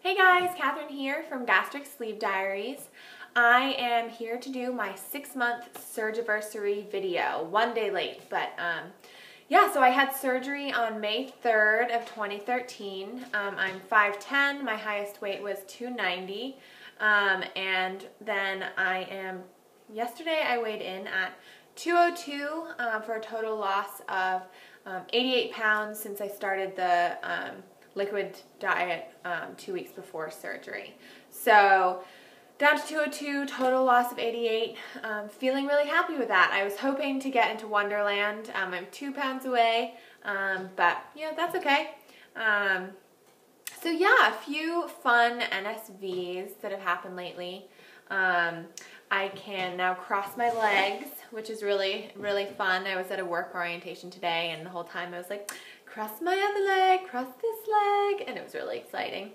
Hey guys, Catherine here from Gastric Sleeve Diaries. I am here to do my 6-month Surgiversary video, one day late, but yeah, so I had surgery on May 3rd of 2013. I'm 5'10", my highest weight was 290, and then yesterday I weighed in at 202 for a total loss of 88 pounds since I started the liquid diet 2 weeks before surgery. So down to 202, total loss of 88. Feeling really happy with that. I was hoping to get into Wonderland. I'm 2 pounds away, but yeah, that's okay. So yeah, a few fun NSVs that have happened lately. I can now cross my legs, which is really, really fun. I was at a work orientation today, and the whole time I was like, cross my other leg, cross this leg, and it was really exciting.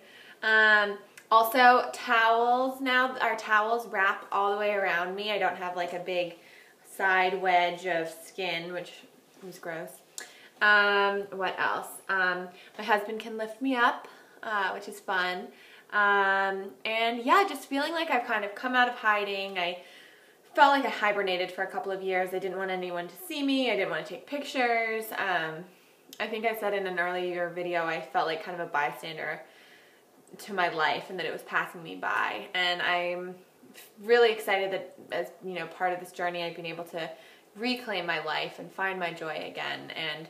Also, towels now, our towels wrap all the way around me. I don't have like a big side wedge of skin, which is gross. What else? My husband can lift me up, which is fun. And yeah, just feeling like I've kind of come out of hiding. I felt like I hibernated for a couple of years. I didn't want anyone to see me. I didn't want to take pictures. I think I said in an earlier video, I felt like kind of a bystander to my life and that it was passing me by. And I'm really excited that as, you know, part of this journey, I've been able to reclaim my life and find my joy again and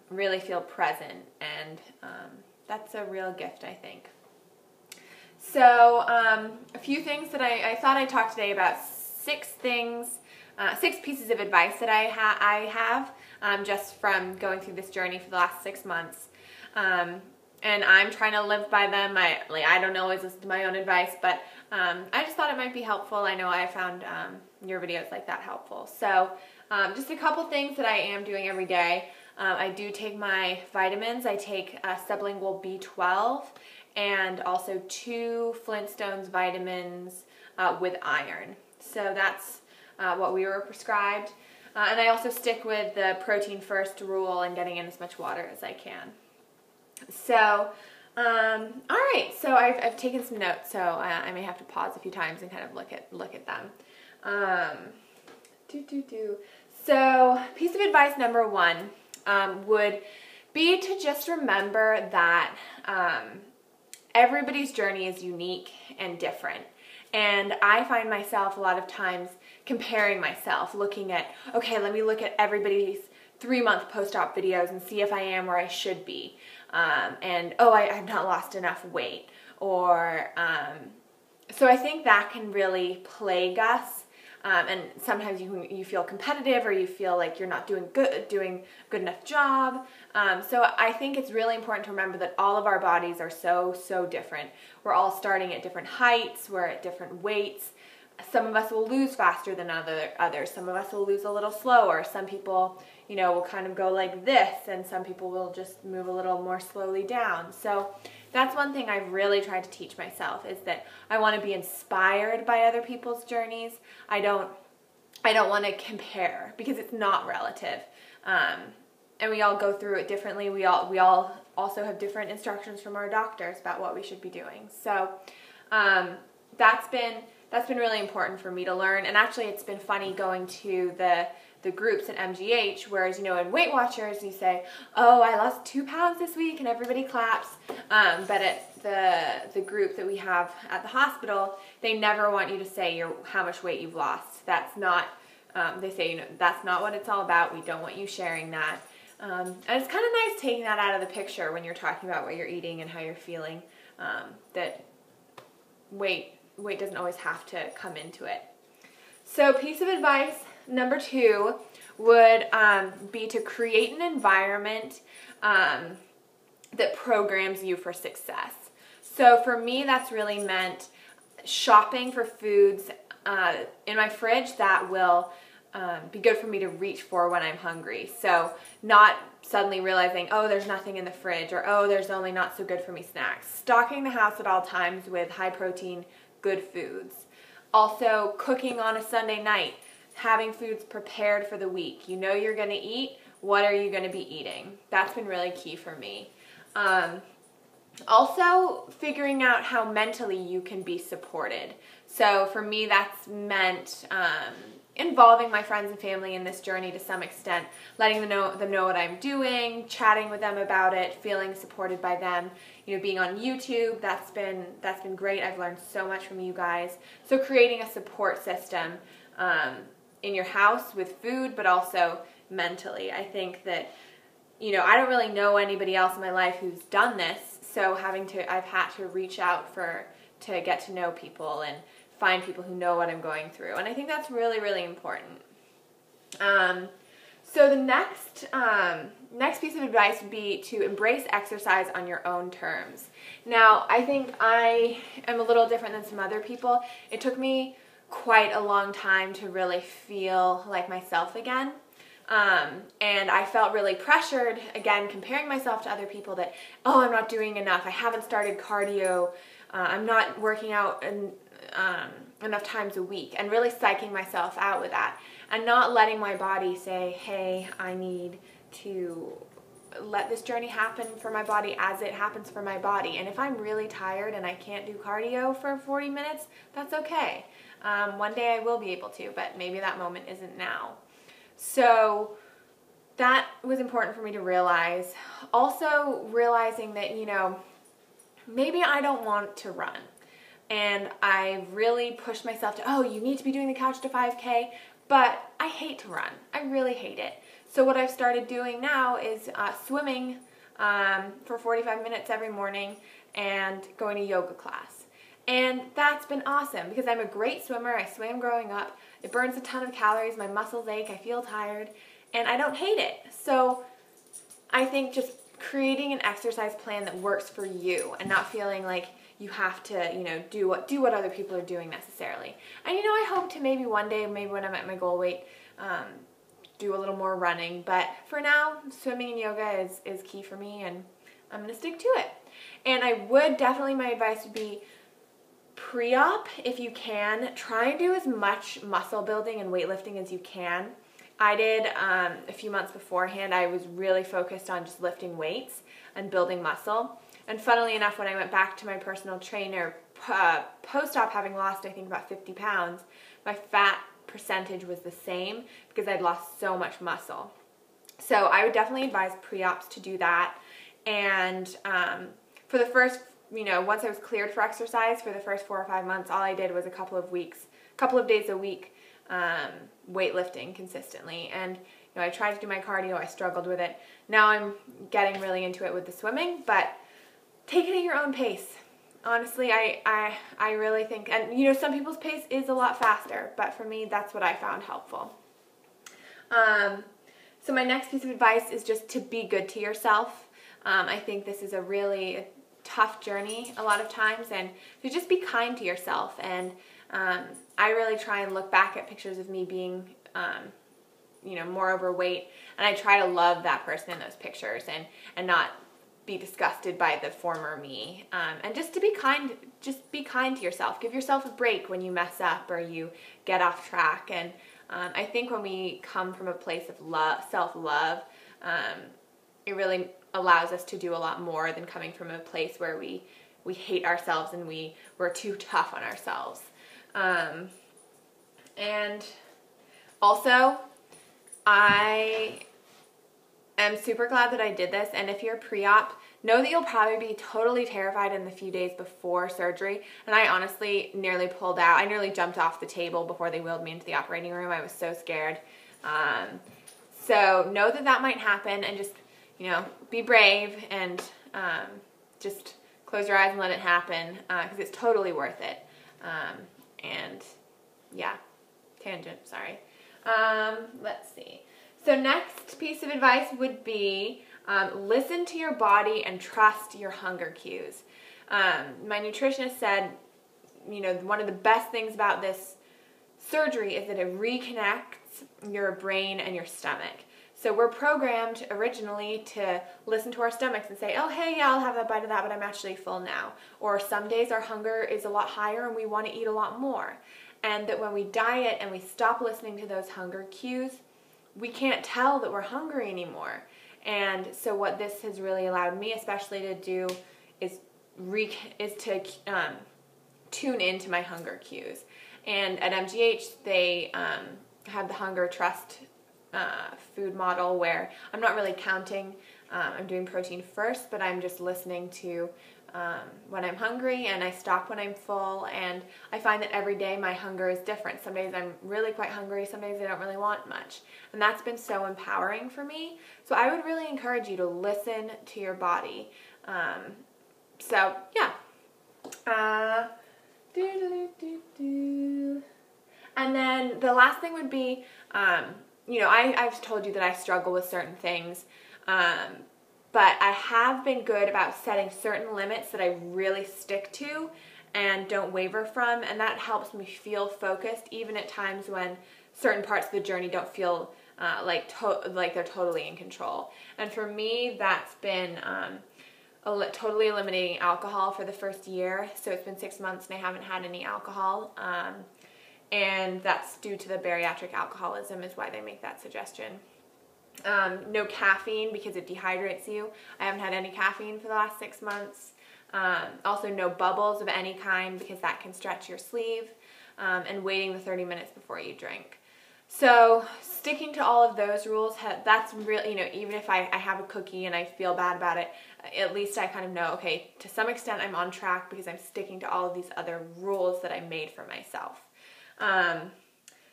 really feel present. And that's a real gift, I think. So a few things that I thought I'd talk today about, 6 pieces of advice that I have just from going through this journey for the last 6 months. And I'm trying to live by them. I don't always listen to my own advice, but I just thought it might be helpful. I know I found your videos like that helpful. So just a couple things that I am doing every day. I do take my vitamins. I take sublingual B12 and also 2 Flintstones vitamins with iron. So that's what we were prescribed. And I also stick with the protein first rule and getting in as much water as I can. So, all right, so I've taken some notes, so I may have to pause a few times and kind of look at them. So, piece of advice number 1 would be to just remember that everybody's journey is unique and different. And I find myself a lot of times comparing myself, looking at, okay, let me look at everybody's 3-month post-op videos and see if I am where I should be. And, oh, I've not lost enough weight. Or, so I think that can really plague us. And sometimes you feel competitive or you feel like you're not doing good enough job. So I think it's really important to remember that all of our bodies are so different. We're all starting at different heights. We're at different weights. Some of us will lose faster than others. Some of us will lose a little slower. Some people, you know, will kind of go like this, and some people will just move a little more slowly down. So that's one thing I've really tried to teach myself, is that I want to be inspired by other people's journeys. I don't want to compare, because it's not relative. And we all go through it differently. We all also have different instructions from our doctors about what we should be doing. So that's been really important for me to learn. And actually, it's been funny going to the groups at MGH, whereas, you know, in Weight Watchers, you say, oh, I lost 2 pounds this week, and everybody claps. But at the group that we have at the hospital, they never want you to say how much weight you've lost. That's not, they say, you know, that's not what it's all about. We don't want you sharing that. And it's kind of nice taking that out of the picture when you're talking about what you're eating and how you're feeling, that weight doesn't always have to come into it. So piece of advice number 2 would be to create an environment that programs you for success. So for me, that's really meant shopping for foods in my fridge that will be good for me to reach for when I'm hungry. So not suddenly realizing, oh, there's nothing in the fridge, or oh, there's only not so good for me snacks. Stocking the house at all times with high protein, good foods. Also, cooking on a Sunday night, having foods prepared for the week. You know you're going to eat. What are you going to be eating? That's been really key for me. Also, figuring out how mentally you can be supported. So for me, that's meant involving my friends and family in this journey to some extent, letting them know what I'm doing, chatting with them about it, feeling supported by them. You know, being on YouTube, that's been great. I've learned so much from you guys. So creating a support system in your house with food, but also mentally. I think that, you know, I don't really know anybody else in my life who's done this, so I've had to reach out to get to know people and find people who know what I'm going through. And I think that's really, really important. So the next piece of advice would be to embrace exercise on your own terms. Now, I think I am a little different than some other people. It took me quite a long time to really feel like myself again. And I felt really pressured, again, comparing myself to other people that, oh, I'm not doing enough. I haven't started cardio. I'm not working out enough times a week, and really psyching myself out with that and not letting my body say, hey, I need to let this journey happen for my body as it happens for my body. And if I'm really tired and I can't do cardio for 40 minutes, that's okay. One day I will be able to, but maybe that moment isn't now. So that was important for me to realize. Also realizing that, you know, maybe I don't want to run. And I really pushed myself to, oh, you need to be doing the Couch to 5K, but I hate to run. I really hate it. So what I've started doing now is swimming for 45 minutes every morning and going to yoga class. And that's been awesome because I'm a great swimmer. I swam growing up. It burns a ton of calories. My muscles ache. I feel tired. And I don't hate it. So I think just creating an exercise plan that works for you and not feeling like you have to, you know, do what other people are doing necessarily. And, you know, I hope to maybe one day, maybe when I'm at my goal weight, do a little more running. But for now, swimming and yoga is key for me, and I'm going to stick to it. And I would definitely, my advice would be pre-op, if you can, try and do as much muscle building and weightlifting as you can. I did a few months beforehand. I was really focused on just lifting weights and building muscle. And funnily enough, when I went back to my personal trainer post-op, having lost, I think, about 50 pounds, my fat percentage was the same because I'd lost so much muscle. So I would definitely advise pre-ops to do that. And for the first, you know, once I was cleared for exercise, for the first 4 or 5 months, all I did was a couple of days a week, weightlifting consistently. And, you know, I tried to do my cardio. I struggled with it. Now I'm getting really into it with the swimming, but take it at your own pace. Honestly, I really think, and you know, some people's pace is a lot faster, but for me, that's what I found helpful. So my next piece of advice is just to be good to yourself. I think this is a really tough journey a lot of times, and to just be kind to yourself. And I really try and look back at pictures of me being, you know, more overweight, and I try to love that person in those pictures and not be disgusted by the former me, and just to be kind, just be kind to yourself. Give yourself a break when you mess up or you get off track. And I think when we come from a place of self-love, it really allows us to do a lot more than coming from a place where we hate ourselves and we're too tough on ourselves. And also, I am super glad that I did this. And if you're pre-op, know that you'll probably be totally terrified in the few days before surgery. And I honestly nearly pulled out. I nearly jumped off the table before they wheeled me into the operating room. I was so scared. So know that that might happen, and just, you know, be brave and just close your eyes and let it happen, because it's totally worth it. And yeah, tangent, sorry. Let's see. So next piece of advice would be listen to your body and trust your hunger cues. My nutritionist said, you know, one of the best things about this surgery is that it reconnects your brain and your stomach. So we're programmed originally to listen to our stomachs and say, oh, hey, yeah, I'll have a bite of that, but I'm actually full now. Or some days our hunger is a lot higher and we want to eat a lot more. And that when we diet and we stop listening to those hunger cues, we can't tell that we're hungry anymore. And so what this has really allowed me especially to do is tune into my hunger cues. And at MGH, they have the hunger trust food model where I'm not really counting. I'm doing protein first, but I'm just listening to when I'm hungry, and I stop when I'm full. And I find that every day my hunger is different. Some days I'm really quite hungry, some days I don't really want much. And that's been so empowering for me. So I would really encourage you to listen to your body. So yeah. And then the last thing would be, I've told you that I struggle with certain things, but I have been good about setting certain limits that I really stick to and don't waver from, and that helps me feel focused even at times when certain parts of the journey don't feel like they're totally in control. And for me, that's been totally eliminating alcohol for the first year. So it's been 6 months and I haven't had any alcohol. And that's due to the bariatric alcoholism is why they make that suggestion. No caffeine because it dehydrates you. I haven't had any caffeine for the last 6 months. Also no bubbles of any kind because that can stretch your sleeve. And waiting the 30 minutes before you drink. So sticking to all of those rules, that's really, even if I have a cookie and I feel bad about it, at least I kind of know, okay, to some extent I'm on track because I'm sticking to all of these other rules that I made for myself.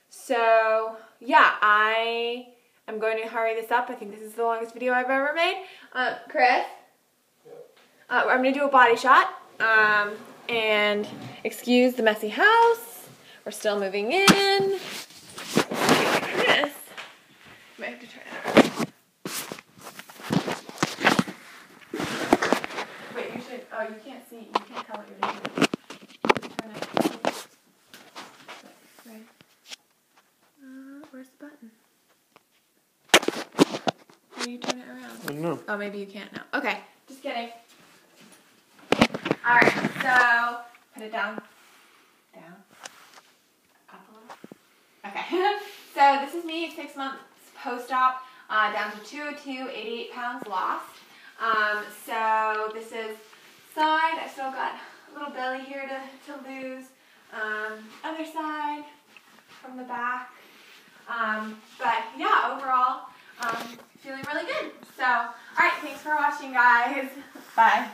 So yeah, I am going to hurry this up. I think this is the longest video I've ever made. Chris? I'm going to do a body shot. And excuse the messy house. We're still moving in. Chris, I might have to turn it around. Wait, you should, you can't see, you can't tell what you're doing. Turn it. Right. Where's the button? How do you turn it around? I don't know. Oh, maybe you can't now. Okay, just kidding. Alright, so put it down. Down. Up a little. Okay. So this is me 6 months post-op, down to 202, 88 pounds lost. So this is side. I still got a little belly here to lose. Other side from the back. But yeah, overall, feeling really good. So, alright, thanks for watching, guys. Bye.